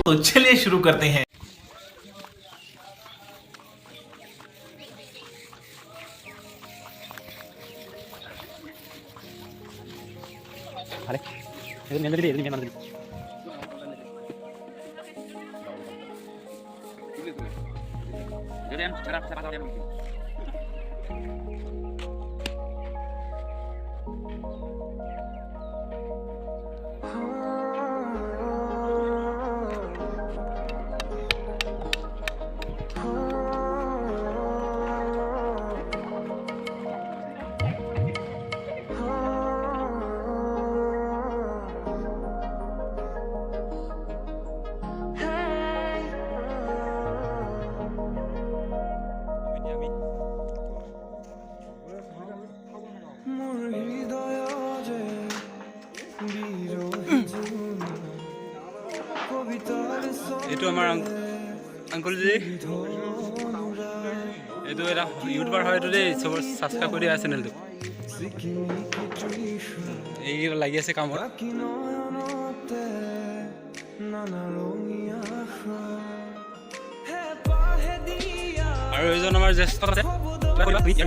तो चलिए शुरू करते हैं। अरे ये मेरे लिए ये मेरे এইটো আমাৰ আংকুলজি এইটো এটা ইউটিউবাৰ হয় এইটো দেই চবৰ ছাবস্ক্ৰাইব কৰি দিয়া চেনেলটো এই লাগি আছে কামত আৰু এইজন আমাৰ জ্যেষ্ঠ আছে এইটো আমাৰ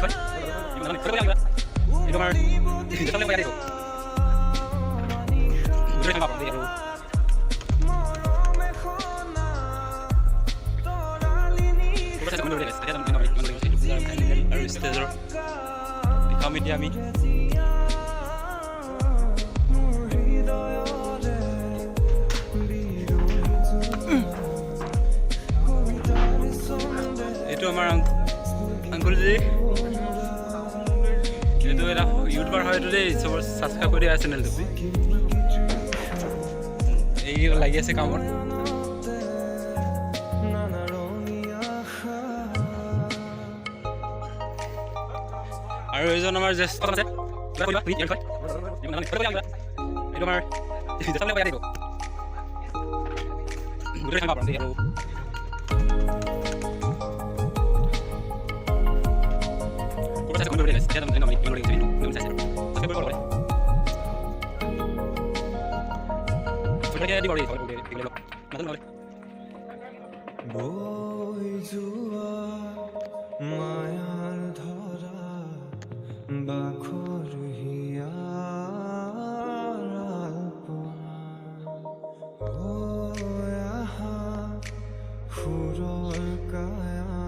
আৰু ষ্টেজৰ দেখাম এতিয়া আমি এইটো আমাৰ আংকুলজি এইটো এটা ইউটিউবাৰ হয় এইটো দেই চবৰ ছাবস্ক্ৰাইব কৰি দিয়া চেনেলটো এই লাগি আছে কামত আৰু এইজন আমাৰ জ্যেষ্ঠ আছে এইটো আমাৰ মায়াৰ ধৰা বাখৰিয়াৰ আহা সুৰৰ কায়া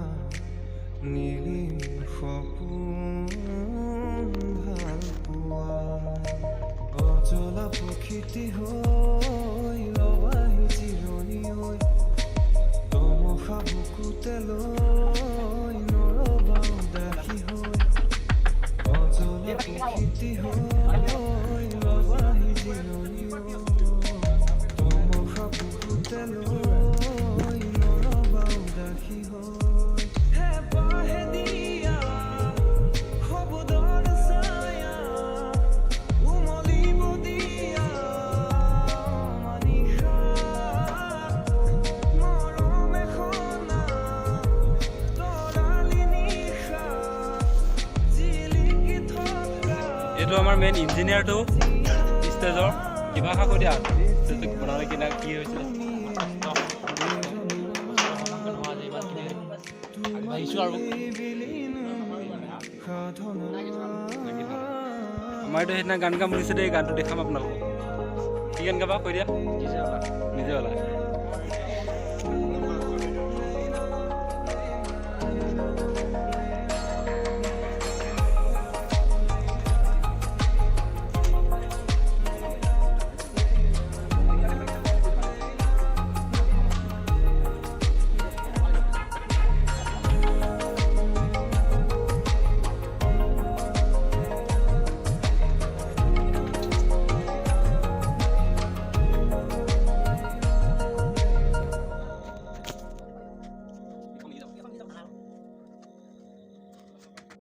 নীলিম সপোন ভাল পোৱা অজলা প্ৰকৃতি হৈ লবাহি জিৰণি হৈ তমসা বুকুতে লৈ নৰবা উদাসী হৈ অজলা প্ৰকৃতি হৈ লবাহি জিৰণি তমসা বুকুতে লৈ নৰবা উদাসী হৈ হেঁপাহে দিয়া শব্দৰ ছায়া উমলিব দিয়া মানিষা মৰম এখনা তৰালি নিশা জিলিকি থকা এইটো আমাৰ মেইন ইঞ্জিনিয়াৰটো ষ্টেজৰ কিবা আশা কৰি দিয়া ষ্টেজটো বনালে কিনা কি হৈছিলে আমাৰ এইটো সেইদিনা গান গাম বুলিছে দেই গানটো দেখাম আপোনালোকক কি গান গাবা কৈ দিয়া নিজে ওলা